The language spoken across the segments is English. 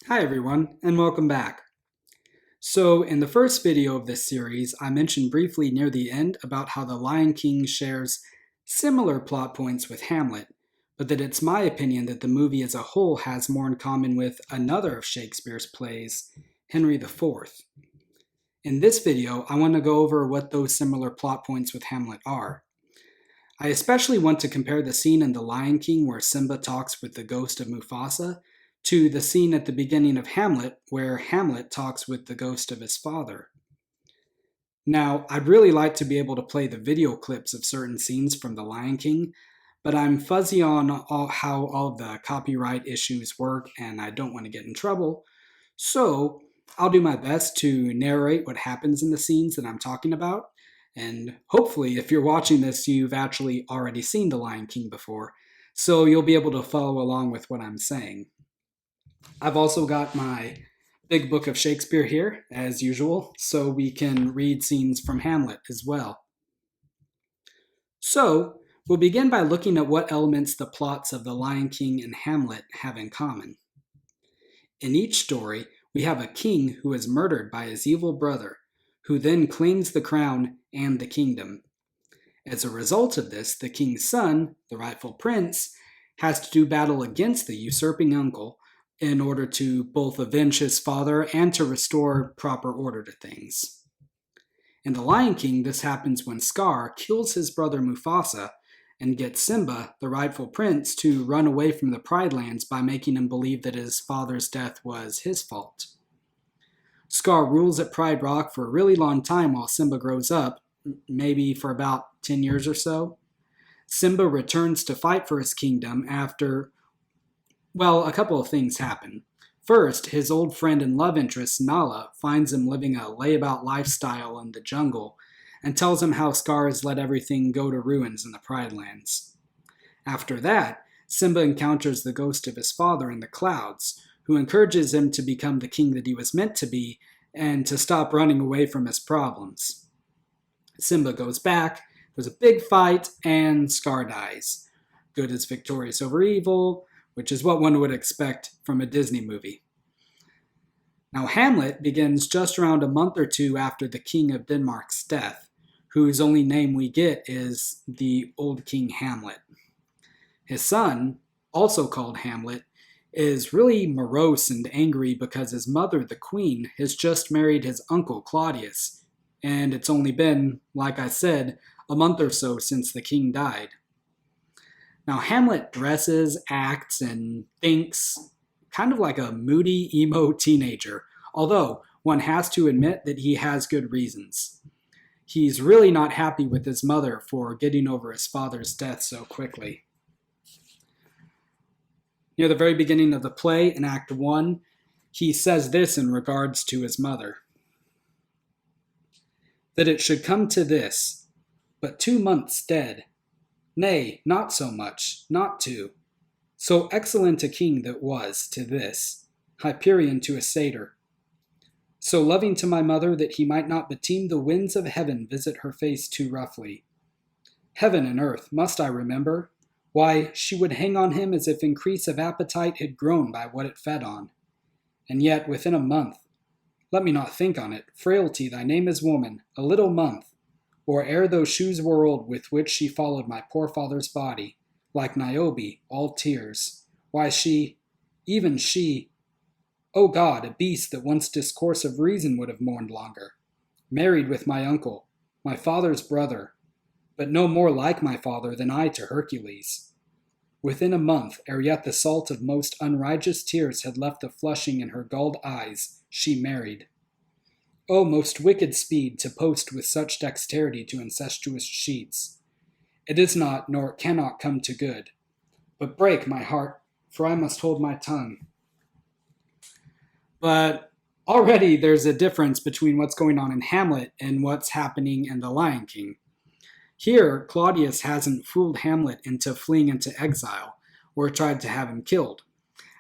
Hi everyone, and welcome back. So in the first video of this series, I mentioned briefly near the end about how The Lion King shares similar plot points with Hamlet, but that it's my opinion that the movie as a whole has more in common with another of Shakespeare's plays, Henry IV. In this video, I want to go over what those similar plot points with Hamlet are. I especially want to compare the scene in The Lion King where Simba talks with the ghost of Mufasa to the scene at the beginning of Hamlet where Hamlet talks with the ghost of his father. Now, I'd really like to be able to play the video clips of certain scenes from The Lion King, but I'm fuzzy on how all of the copyright issues work and I don't want to get in trouble. So, I'll do my best to narrate what happens in the scenes that I'm talking about. And hopefully, if you're watching this, you've actually already seen The Lion King before, so you'll be able to follow along with what I'm saying. I've also got my big book of Shakespeare here, as usual, so we can read scenes from Hamlet as well. So, we'll begin by looking at what elements the plots of The Lion King and Hamlet have in common. In each story, we have a king who is murdered by his evil brother, who then claims the crown and the kingdom. As a result of this, the king's son, the rightful prince, has to do battle against the usurping uncle in order to both avenge his father and to restore proper order to things. In The Lion King, this happens when Scar kills his brother Mufasa and gets Simba, the rightful prince, to run away from the Pride Lands by making him believe that his father's death was his fault. Scar rules at Pride Rock for a really long time while Simba grows up, maybe for about 10 years or so. Simba returns to fight for his kingdom after, well, a couple of things happen. First, his old friend and love interest, Nala, finds him living a layabout lifestyle in the jungle and tells him how Scar has let everything go to ruins in the Pride Lands. After that, Simba encounters the ghost of his father in the clouds, who encourages him to become the king that he was meant to be and to stop running away from his problems. Simba goes back, there's a big fight, and Scar dies. Good is victorious over evil, which is what one would expect from a Disney movie. Now, Hamlet begins just around a month or two after the King of Denmark's death, whose only name we get is the Old King Hamlet. His son, also called Hamlet, is really morose and angry because his mother, the queen, has just married his uncle Claudius, and it's only been, like I said, a month or so since the king died. Now, Hamlet dresses, acts, and thinks kind of like a moody, emo teenager, although one has to admit that he has good reasons. He's really not happy with his mother for getting over his father's death so quickly. Near the very beginning of the play, in Act 1, he says this in regards to his mother: that it should come to this, but 2 months dead. Nay, not so much, not 2. So excellent a king that was, to this, Hyperion to a satyr. So loving to my mother that he might not beteem the winds of heaven visit her face too roughly. Heaven and earth, must I remember? Why, she would hang on him as if increase of appetite had grown by what it fed on. And yet, within a month, let me not think on it, frailty, thy name is woman, a little month, or ere those shoes were old with which she followed my poor father's body, like Niobe, all tears. Why she, even she, O God, a beast that once discourse of reason would have mourned longer, married with my uncle, my father's brother, but no more like my father than I to Hercules. Within a month, ere yet the salt of most unrighteous tears had left the flushing in her galled eyes, she married. O most wicked speed to post with such dexterity to incestuous sheets! It is not, nor cannot come to good. But break, my heart, for I must hold my tongue. But already there's a difference between what's going on in Hamlet and what's happening in The Lion King. Here, Claudius hasn't fooled Hamlet into fleeing into exile, or tried to have him killed.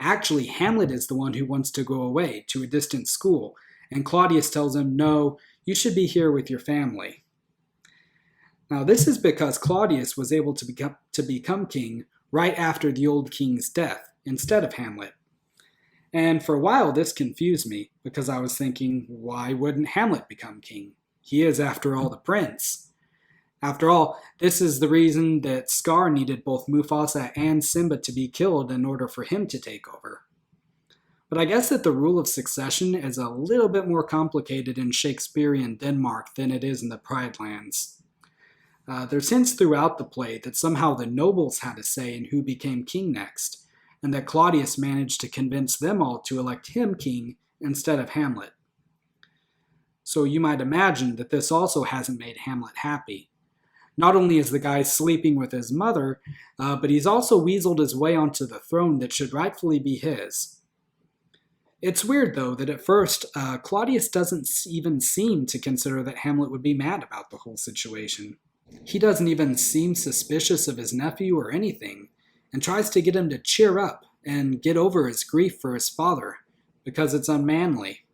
Actually, Hamlet is the one who wants to go away to a distant school, and Claudius tells him, no, you should be here with your family. Now, this is because Claudius was able to become king right after the old king's death, instead of Hamlet. And for a while, this confused me because I was thinking, why wouldn't Hamlet become king? He is, after all, the prince. After all, this is the reason that Scar needed both Mufasa and Simba to be killed in order for him to take over. But I guess that the rule of succession is a little bit more complicated in Shakespearean Denmark than it is in the Pride Lands. There's hints throughout the play that somehow the nobles had a say in who became king next, and that Claudius managed to convince them all to elect him king instead of Hamlet. So you might imagine that this also hasn't made Hamlet happy. Not only is the guy sleeping with his mother, but he's also weaseled his way onto the throne that should rightfully be his. It's weird, though, that at first, Claudius doesn't even seem to consider that Hamlet would be mad about the whole situation. He doesn't even seem suspicious of his nephew or anything, and tries to get him to cheer up and get over his grief for his father, because it's unmanly.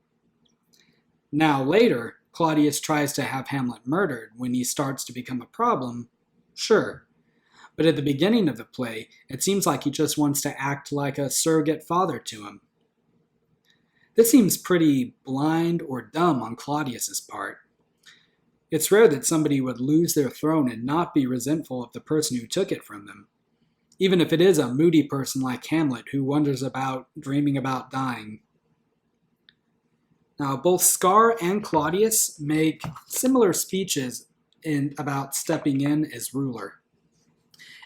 Now, later, Claudius tries to have Hamlet murdered when he starts to become a problem, sure. But at the beginning of the play, it seems like he just wants to act like a surrogate father to him. This seems pretty blind or dumb on Claudius's part. It's rare that somebody would lose their throne and not be resentful of the person who took it from them, even if it is a moody person like Hamlet who wonders about dreaming about dying. Now, both Scar and Claudius make similar speeches about stepping in as ruler.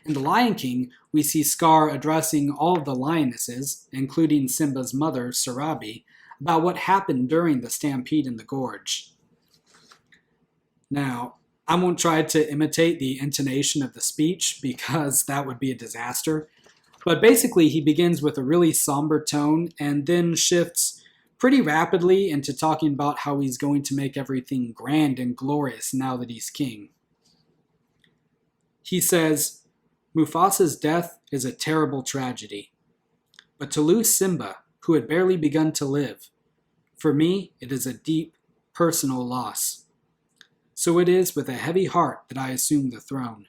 In The Lion King, we see Scar addressing all of the lionesses, including Simba's mother, Sarabi, about what happened during the stampede in the gorge. Now, I won't try to imitate the intonation of the speech because that would be a disaster, but basically he begins with a really somber tone and then shifts pretty rapidly into talking about how he's going to make everything grand and glorious now that he's king. He says, "Mufasa's death is a terrible tragedy, but to lose Simba, who had barely begun to live, for me it is a deep, personal loss. So it is with a heavy heart that I assume the throne.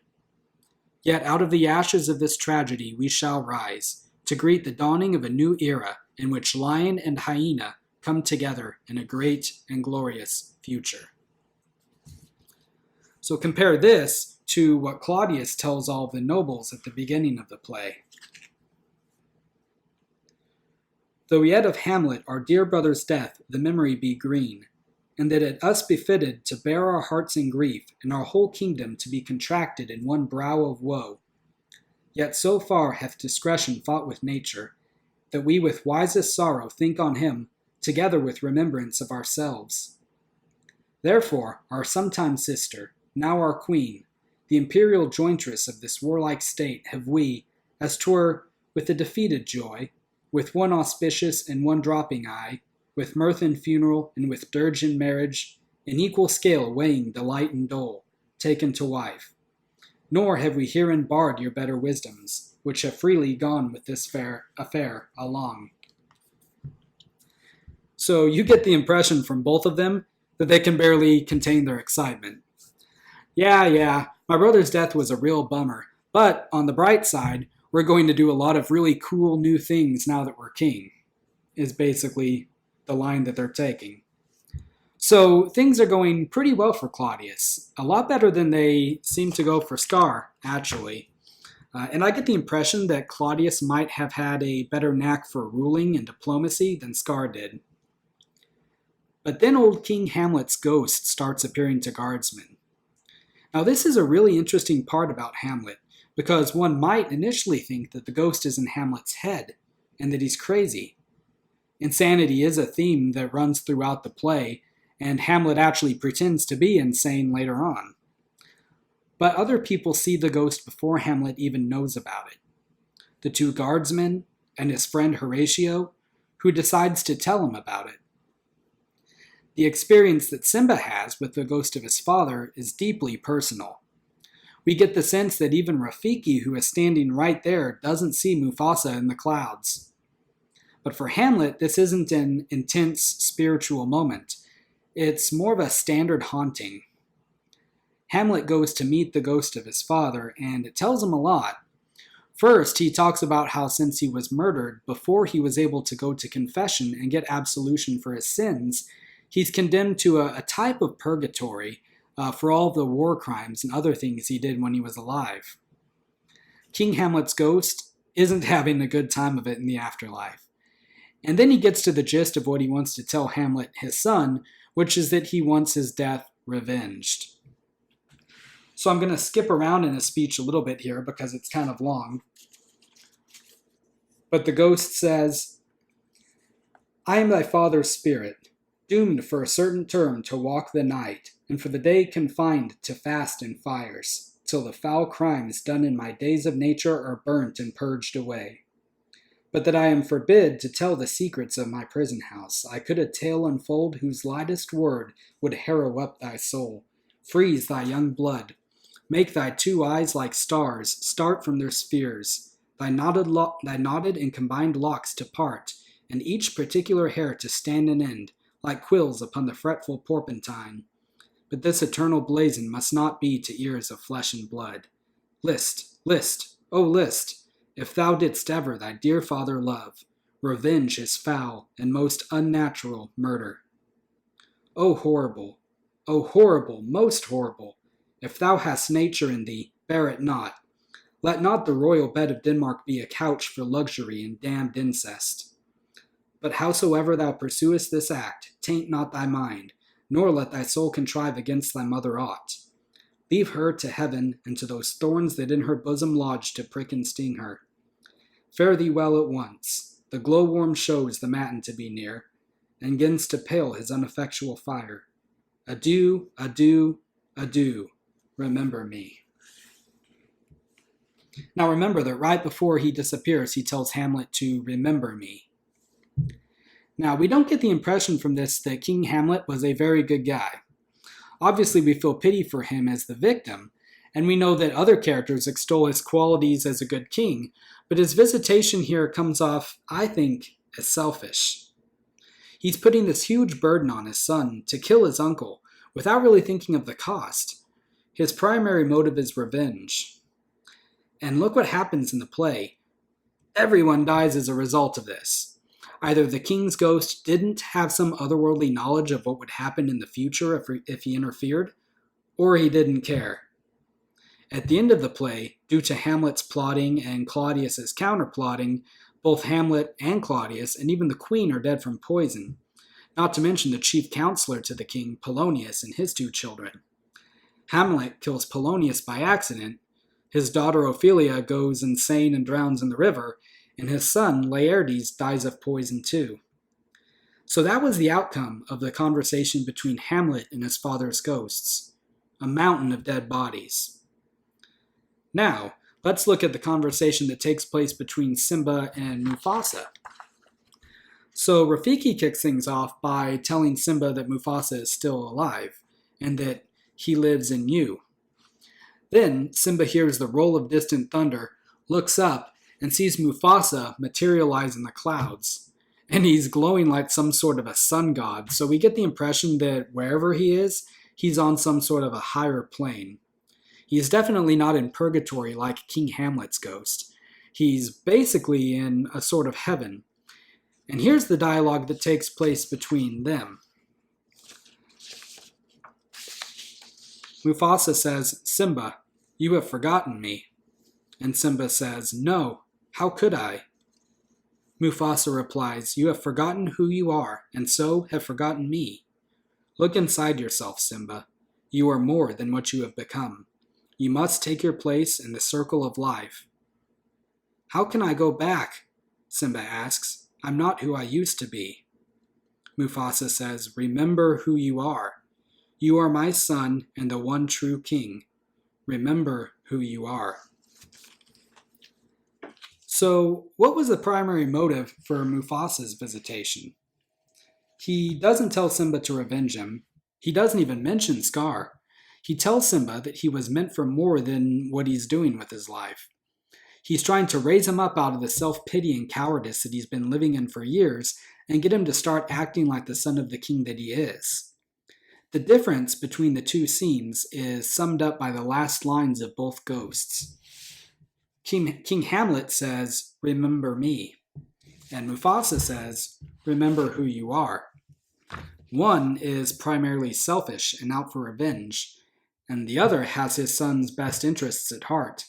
Yet out of the ashes of this tragedy we shall rise, to greet the dawning of a new era in which lion and hyena come together in a great and glorious future." So compare this to what Claudius tells all the nobles at the beginning of the play. "Though yet of Hamlet, our dear brother's death, the memory be green, and that it us befitted to bear our hearts in grief, and our whole kingdom to be contracted in one brow of woe. Yet so far hath discretion fought with nature, that we with wisest sorrow think on him, together with remembrance of ourselves. Therefore, our sometime sister, now our queen, the imperial jointress of this warlike state, have we, as 'twere with a defeated joy, with one auspicious and one dropping eye, with mirth in funeral and with dirge in marriage, in equal scale weighing delight and dole, taken to wife. Nor have we herein barred your better wisdoms, which have freely gone with this fair affair along." So you get the impression from both of them that they can barely contain their excitement. Yeah, my brother's death was a real bummer, but on the bright side, we're going to do a lot of really cool new things now that we're king, is basically the line that they're taking. So things are going pretty well for Claudius, a lot better than they seem to go for Scar, actually. And I get the impression that Claudius might have had a better knack for ruling and diplomacy than Scar did. But then old King Hamlet's ghost starts appearing to guardsmen. Now this is a really interesting part about Hamlet, because one might initially think that the ghost is in Hamlet's head, and that he's crazy. Insanity is a theme that runs throughout the play, and Hamlet actually pretends to be insane later on. But other people see the ghost before Hamlet even knows about it. The two guardsmen, and his friend Horatio, who decides to tell him about it. The experience that Simba has with the ghost of his father is deeply personal. We get the sense that even Rafiki, who is standing right there, doesn't see Mufasa in the clouds. But for Hamlet, this isn't an intense spiritual moment. It's more of a standard haunting. Hamlet goes to meet the ghost of his father, and it tells him a lot. First, he talks about how since he was murdered, before he was able to go to confession and get absolution for his sins, he's condemned to a type of purgatory for all the war crimes and other things he did when he was alive. King Hamlet's ghost isn't having a good time of it in the afterlife. And then he gets to the gist of what he wants to tell Hamlet, his son, which is that he wants his death revenged. So I'm going to skip around in his speech a little bit here because it's kind of long. But the ghost says, "I am thy father's spirit, doomed for a certain term to walk the night, and for the day confined to fast and fires, till the foul crimes done in my days of nature are burnt and purged away. But that I am forbid to tell the secrets of my prison house, I could a tale unfold whose lightest word would harrow up thy soul, freeze thy young blood, make thy two eyes like stars start from their spheres, thy knotted and combined locks to part, and each particular hair to stand an end, like quills upon the fretful porpentine. But this eternal blazon must not be to ears of flesh and blood. List, list, O list, if thou didst ever thy dear father love, revenge his foul and most unnatural murder. O horrible, most horrible, if thou hast nature in thee, bear it not. Let not the royal bed of Denmark be a couch for luxury and damned incest. But howsoever thou pursuest this act, taint not thy mind, nor let thy soul contrive against thy mother aught. Leave her to heaven and to those thorns that in her bosom lodge to prick and sting her. Fare thee well at once. The glowworm shows the matin to be near, and 'gins to pale his ineffectual fire. Adieu, adieu, adieu. Remember me." Now remember that right before he disappears, he tells Hamlet to remember me. Now, we don't get the impression from this that King Hamlet was a very good guy. Obviously, we feel pity for him as the victim, and we know that other characters extol his qualities as a good king, but his visitation here comes off, I think, as selfish. He's putting this huge burden on his son to kill his uncle without really thinking of the cost. His primary motive is revenge. And look what happens in the play. Everyone dies as a result of this. Either the king's ghost didn't have some otherworldly knowledge of what would happen in the future if he interfered, or he didn't care. At the end of the play, due to Hamlet's plotting and Claudius's counterplotting, both Hamlet and Claudius and even the queen are dead from poison, not to mention the chief counselor to the king, Polonius, and his two children. Hamlet kills Polonius by accident, his daughter Ophelia goes insane and drowns in the river, and his son, Laertes, dies of poison too. So that was the outcome of the conversation between Hamlet and his father's ghosts, a mountain of dead bodies. Now, let's look at the conversation that takes place between Simba and Mufasa. So Rafiki kicks things off by telling Simba that Mufasa is still alive, and that he lives in you. Then Simba hears the roll of distant thunder, looks up, and sees Mufasa materialize in the clouds. And he's glowing like some sort of a sun god, so we get the impression that wherever he is, he's on some sort of a higher plane. He's definitely not in purgatory like King Hamlet's ghost. He's basically in a sort of heaven. And here's the dialogue that takes place between them. Mufasa says, "Simba, you have forgotten me." And Simba says, "No. How could I?" Mufasa replies, "You have forgotten who you are, and so have forgotten me. Look inside yourself, Simba. You are more than what you have become. You must take your place in the circle of life." "How can I go back?" Simba asks. "I'm not who I used to be." Mufasa says, "Remember who you are. You are my son and the one true king. Remember who you are." So, what was the primary motive for Mufasa's visitation? He doesn't tell Simba to revenge him. He doesn't even mention Scar. He tells Simba that he was meant for more than what he's doing with his life. He's trying to raise him up out of the self-pity and cowardice that he's been living in for years and get him to start acting like the son of the king that he is. The difference between the two scenes is summed up by the last lines of both ghosts. King Hamlet says, "Remember me." And Mufasa says, "Remember who you are." One is primarily selfish and out for revenge, and the other has his son's best interests at heart.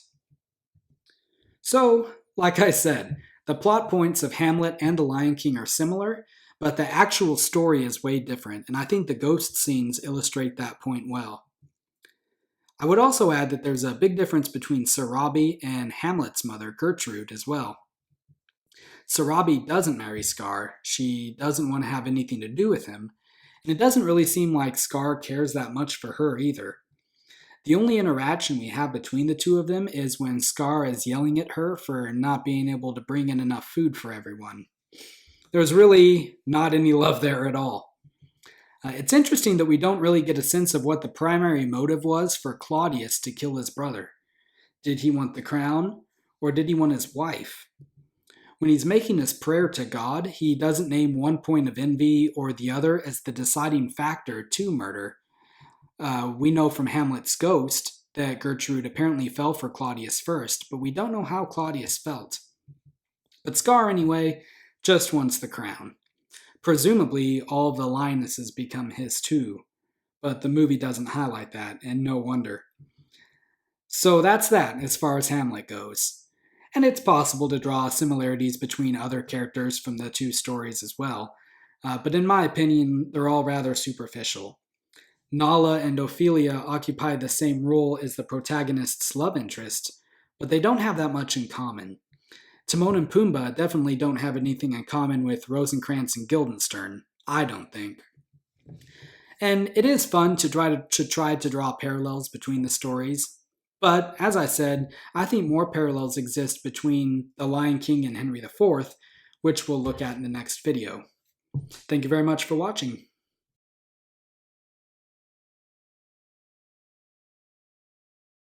So, like I said, the plot points of Hamlet and The Lion King are similar, but the actual story is way different, and I think the ghost scenes illustrate that point well. I would also add that there's a big difference between Sarabi and Hamlet's mother, Gertrude, as well. Sarabi doesn't marry Scar, she doesn't want to have anything to do with him, and it doesn't really seem like Scar cares that much for her either. The only interaction we have between the two of them is when Scar is yelling at her for not being able to bring in enough food for everyone. There's really not any love there at all. It's interesting that we don't really get a sense of what the primary motive was for Claudius to kill his brother. Did he want the crown, or did he want his wife? When he's making his prayer to God, he doesn't name one point of envy or the other as the deciding factor to murder. We know from Hamlet's ghost that Gertrude apparently fell for Claudius first, but we don't know how Claudius felt. But Scar, anyway, just wants the crown. Presumably, all of the lionesses become his too, but the movie doesn't highlight that, and no wonder. So that's that as far as Hamlet goes. And it's possible to draw similarities between other characters from the two stories as well, but in my opinion, they're all rather superficial. Nala and Ophelia occupy the same role as the protagonist's love interest, but they don't have that much in common. Timon and Pumbaa definitely don't have anything in common with Rosencrantz and Guildenstern, I don't think. And it is fun to try to draw parallels between the stories, but as I said, I think more parallels exist between The Lion King and Henry IV, which we'll look at in the next video. Thank you very much for watching.